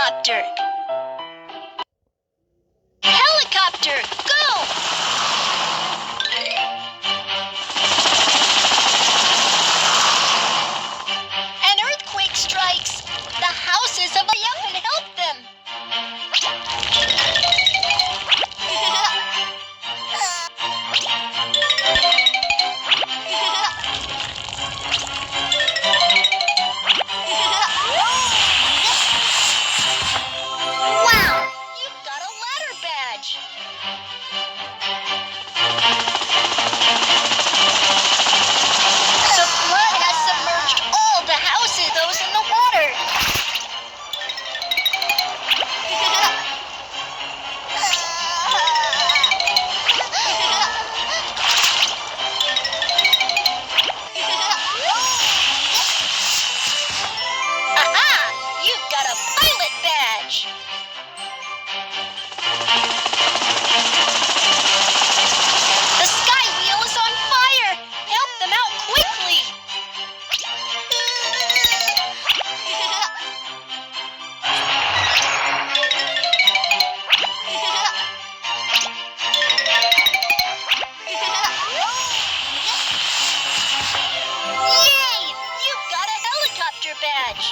helicopter. Helicopter, go! An earthquake strikes. The houses of the up and help them. Wow, you've got a ladder badge. The flood has submerged all the houses, those in the water. Aha! You've got a pilot badge. The sky wheel is on fire. Help them out quickly. Yay! You've got a helicopter badge.